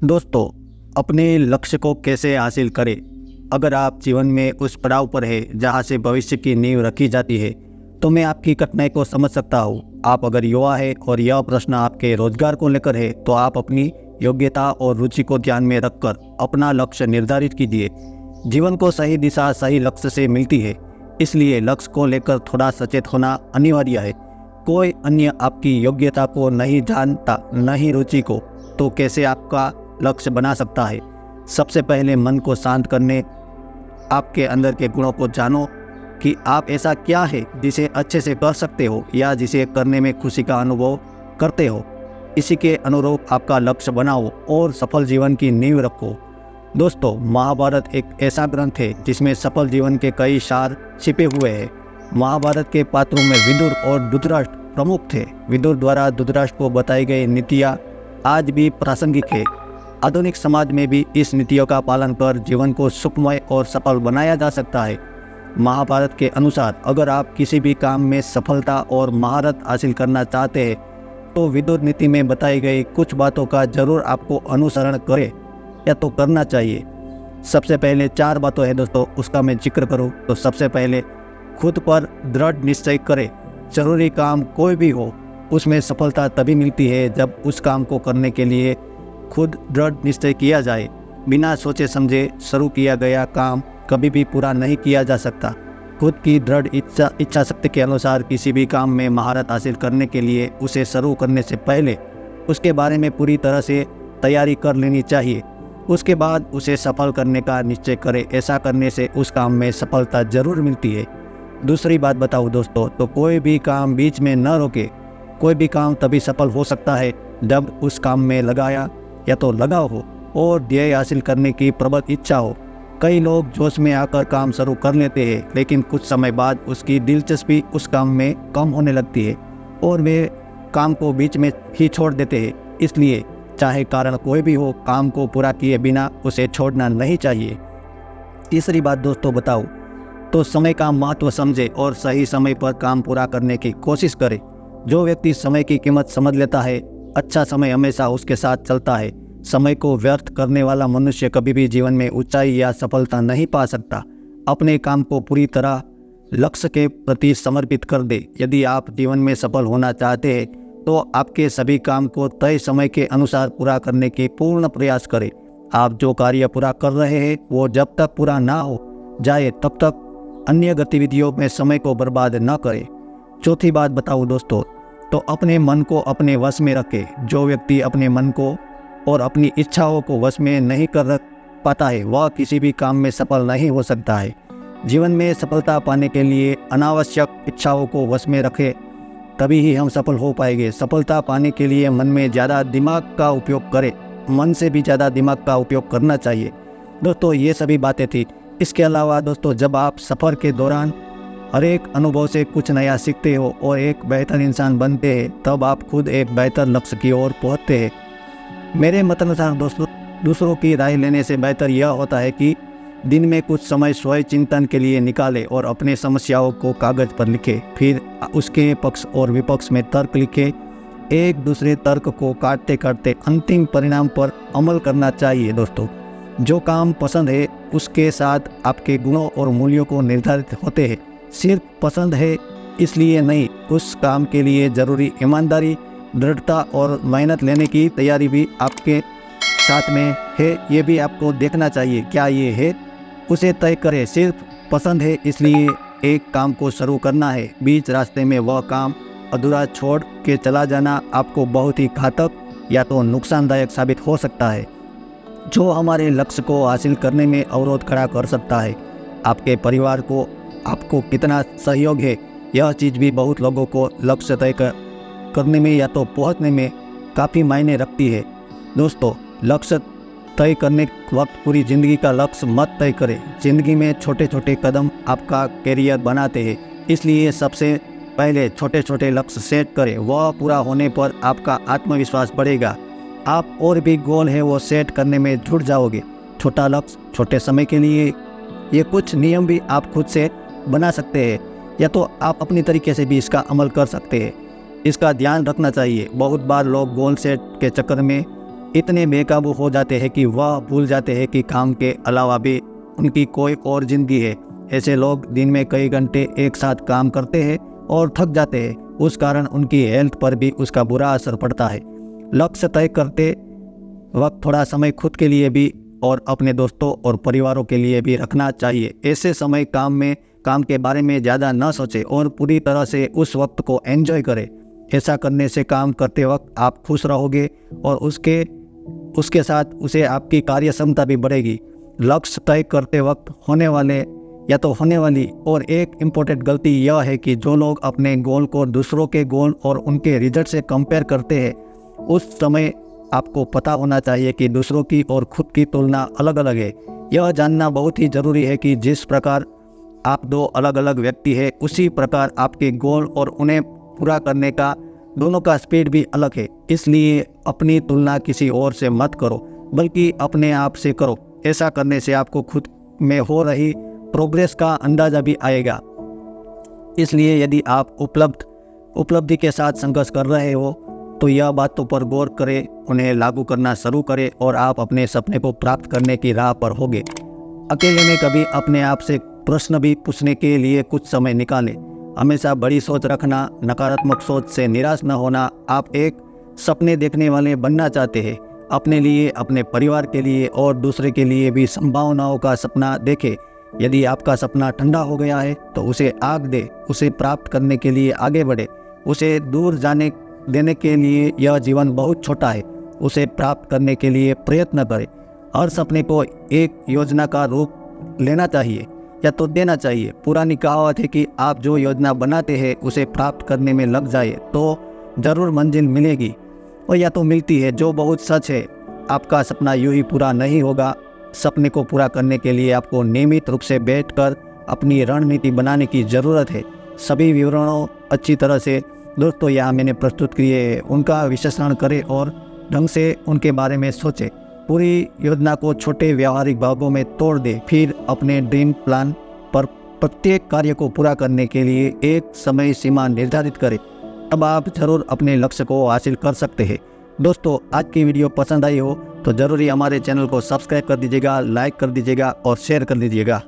दोस्तों, अपने लक्ष्य को कैसे हासिल करें? अगर आप जीवन में उस पड़ाव पर है जहां से भविष्य की नींव रखी जाती है, तो मैं आपकी कठिनाई को समझ सकता हूँ। आप अगर युवा है और यह प्रश्न आपके रोजगार को लेकर है, तो आप अपनी योग्यता और रुचि को ध्यान में रखकर अपना लक्ष्य निर्धारित कीजिए। जीवन को सही दिशा सही लक्ष्य से मिलती है, इसलिए लक्ष्य को लेकर थोड़ा सचेत होना अनिवार्य है। कोई अन्य आपकी योग्यता को नहीं जानता, न ही रुचि को, तो कैसे आपका लक्ष्य बना सकता है? सबसे पहले मन को शांत करने आपके अंदर के गुणों को जानो कि आप ऐसा क्या है जिसे अच्छे से कर सकते हो या जिसे करने में खुशी का अनुभव करते हो। इसी के अनुरूप आपका लक्ष्य बनाओ और सफल जीवन की नींव रखो। दोस्तों, महाभारत एक ऐसा ग्रंथ है जिसमें सफल जीवन के कई सार छिपे हुए हैं। महाभारत के पात्रों में विदुर और धृतराष्ट्र प्रमुख थे। विदुर द्वारा धृतराष्ट्र को बताई गई नीतियाँ आज भी प्रासंगिक है। आधुनिक समाज में भी इस नीतियों का पालन कर जीवन को सुखमय और सफल बनाया जा सकता है। महाभारत के अनुसार अगर आप किसी भी काम में सफलता और महारत हासिल करना चाहते हैं, तो विदुर नीति में बताई गई कुछ बातों का जरूर आपको अनुसरण करें या तो करना चाहिए। सबसे पहले 4 बातों है दोस्तों, उसका मैं जिक्र करूँ तो सबसे पहले खुद पर दृढ़ निश्चय करें। जरूरी काम कोई भी हो, उसमें सफलता तभी मिलती है जब उस काम को करने के लिए खुद दृढ़ निश्चय किया जाए। बिना सोचे समझे शुरू किया गया काम कभी भी पूरा नहीं किया जा सकता। खुद की दृढ़ इच्छा शक्ति के अनुसार किसी भी काम में महारत हासिल करने के लिए उसे शुरू करने से पहले उसके बारे में पूरी तरह से तैयारी कर लेनी चाहिए। उसके बाद उसे सफल करने का निश्चय करें। ऐसा करने से उस काम में सफलता जरूर मिलती है। दूसरी बात बताऊँ दोस्तों, तो कोई भी काम बीच में न रोके। कोई भी काम तभी सफल हो सकता है जब उस काम में लगाव हो और ध्येय हासिल करने की प्रबल इच्छा हो। कई लोग जोश में आकर काम शुरू कर लेते हैं, लेकिन कुछ समय बाद उसकी दिलचस्पी उस काम में कम होने लगती है और वे काम को बीच में ही छोड़ देते हैं। इसलिए चाहे कारण कोई भी हो, काम को पूरा किए बिना उसे छोड़ना नहीं चाहिए। तीसरी बात दोस्तों बताओ तो समय का महत्व समझे और सही समय पर काम पूरा करने की कोशिश करे। जो व्यक्ति समय की कीमत समझ लेता है, अच्छा समय हमेशा उसके साथ चलता है। समय को व्यर्थ करने वाला मनुष्य कभी भी जीवन में ऊंचाई या सफलता नहीं पा सकता। अपने काम को पूरी तरह लक्ष्य के प्रति समर्पित कर दे। यदि आप जीवन में सफल होना चाहते हैं, तो आपके सभी काम को तय समय के अनुसार पूरा करने के पूर्ण प्रयास करें। आप जो कार्य पूरा कर रहे हैं, वो जब तक पूरा ना हो जाए तब तक अन्य गतिविधियों में समय को बर्बाद न करें। चौथी बात बताऊँ दोस्तों, तो अपने मन को अपने वश में रखें। जो व्यक्ति अपने मन को और अपनी इच्छाओं को वश में नहीं कर रख पाता है, वह किसी भी काम में सफल नहीं हो सकता है। जीवन में सफलता पाने के लिए अनावश्यक इच्छाओं को वश में रखें, तभी ही हम सफल हो पाएंगे। सफलता पाने के लिए मन से भी ज़्यादा दिमाग का उपयोग करना चाहिए। दोस्तों, ये सभी बातें थी। इसके अलावा दोस्तों, जब आप सफ़र के दौरान हर एक अनुभव से कुछ नया सीखते हो और एक बेहतर इंसान बनते हैं, तब आप खुद एक बेहतर लक्ष्य की ओर पहुँचते हैं। मेरे मत अनुसार दोस्तों, दूसरों की राय लेने से बेहतर यह होता है कि दिन में कुछ समय स्वयं चिंतन के लिए निकालें और अपने समस्याओं को कागज़ पर लिखें। फिर उसके पक्ष और विपक्ष में तर्क लिखें। एक दूसरे तर्क को काटते काटते अंतिम परिणाम पर अमल करना चाहिए। दोस्तों, जो काम पसंद है उसके साथ आपके गुणों और मूल्यों को निर्धारित होते हैं। सिर्फ पसंद है इसलिए नहीं, उस काम के लिए ज़रूरी ईमानदारी, दृढ़ता और मेहनत लेने की तैयारी भी आपके साथ में है। ये भी आपको देखना चाहिए क्या ये है, उसे तय करें। सिर्फ पसंद है इसलिए एक काम को शुरू करना है, बीच रास्ते में वह काम अधूरा छोड़ के चला जाना आपको बहुत ही घातक या तो नुकसानदायक साबित हो सकता है, जो हमारे लक्ष्य को हासिल करने में अवरोध खड़ा कर सकता है। आपके परिवार को आपको कितना सहयोग है, यह चीज़ भी बहुत लोगों को लक्ष्य तय करने में या तो पहुंचने में काफ़ी मायने रखती है। दोस्तों, लक्ष्य तय करने वक्त पूरी ज़िंदगी का लक्ष्य मत तय करें। ज़िंदगी में छोटे छोटे कदम आपका कैरियर बनाते हैं, इसलिए सबसे पहले छोटे छोटे लक्ष्य सेट करें। वह पूरा होने पर आपका आत्मविश्वास बढ़ेगा। आप और भी गोल है वो सेट करने में जुट जाओगे। छोटा लक्ष्य छोटे समय के लिए, ये कुछ नियम भी आप खुद से बना सकते हैं या तो आप अपनी तरीके से भी इसका अमल कर सकते हैं। इसका ध्यान रखना चाहिए। बहुत बार लोग गोल सेट के चक्कर में इतने बेकाबू हो जाते हैं कि वह भूल जाते हैं कि काम के अलावा भी उनकी कोई और ज़िंदगी है। ऐसे लोग दिन में कई घंटे एक साथ काम करते हैं और थक जाते हैं। उस कारण उनकी हेल्थ पर भी उसका बुरा असर पड़ता है। लक्ष्य तय करते वक्त थोड़ा समय खुद के लिए भी और अपने दोस्तों और परिवारों के लिए भी रखना चाहिए। ऐसे समय काम के बारे में ज़्यादा न सोचें और पूरी तरह से उस वक्त को एंजॉय करें। ऐसा करने से काम करते वक्त आप खुश रहोगे और उसके साथ उसे आपकी कार्य क्षमता भी बढ़ेगी। लक्ष्य तय करते वक्त होने वाली और एक इम्पोर्टेंट गलती यह है कि जो लोग अपने गोल को दूसरों के गोल और उनके रिजल्ट से कंपेयर करते हैं, उस समय आपको पता होना चाहिए कि दूसरों की और खुद की तुलना अलग अलग है। यह जानना बहुत ही ज़रूरी है कि जिस प्रकार आप दो अलग अलग व्यक्ति हैं, उसी प्रकार आपके गोल और उन्हें पूरा करने का दोनों का स्पीड भी अलग है। इसलिए अपनी तुलना किसी और से मत करो, बल्कि अपने आप से करो। ऐसा करने से आपको खुद में हो रही प्रोग्रेस का अंदाज़ा भी आएगा। इसलिए यदि आप उपलब्धि के साथ संघर्ष कर रहे हो तो यह बातों पर गौर करें, उन्हें लागू करना शुरू करें और आप अपने सपने को प्राप्त करने की राह पर होंगे। अकेले में कभी अपने आप से प्रश्न भी पूछने के लिए कुछ समय निकालें। हमेशा बड़ी सोच रखना, नकारात्मक सोच से निराश न होना। आप एक सपने देखने वाले बनना चाहते हैं। अपने लिए, अपने परिवार के लिए और दूसरे के लिए भी संभावनाओं का सपना देखें। यदि आपका सपना ठंडा हो गया है तो उसे आग दे। उसे प्राप्त करने के लिए आगे बढ़े। उसे दूर जाने देने के लिए यह जीवन बहुत छोटा है। उसे प्राप्त करने के लिए प्रयत्न करें। हर सपने को एक योजना का रूप लेना चाहिए या तो देना चाहिए। पुरानी कहावत है कि आप जो योजना बनाते हैं उसे प्राप्त करने में लग जाए तो ज़रूर मंजिल मिलेगी और या तो मिलती है, जो बहुत सच है। आपका सपना यूं ही पूरा नहीं होगा। सपने को पूरा करने के लिए आपको नियमित रूप से बैठकर अपनी रणनीति बनाने की ज़रूरत है। सभी विवरणों अच्छी तरह से दोस्तों यहाँ मैंने प्रस्तुत किए, उनका विश्लेषण करें और ढंग से उनके बारे में सोचें। पूरी योजना को छोटे व्यावहारिक भागों में तोड़ दें। फिर अपने ड्रीम प्लान पर प्रत्येक कार्य को पूरा करने के लिए एक समय सीमा निर्धारित करें। अब आप ज़रूर अपने लक्ष्य को हासिल कर सकते हैं। दोस्तों, आज की वीडियो पसंद आई हो तो ज़रूरी हमारे चैनल को सब्सक्राइब कर दीजिएगा, लाइक कर दीजिएगा और शेयर कर दीजिएगा।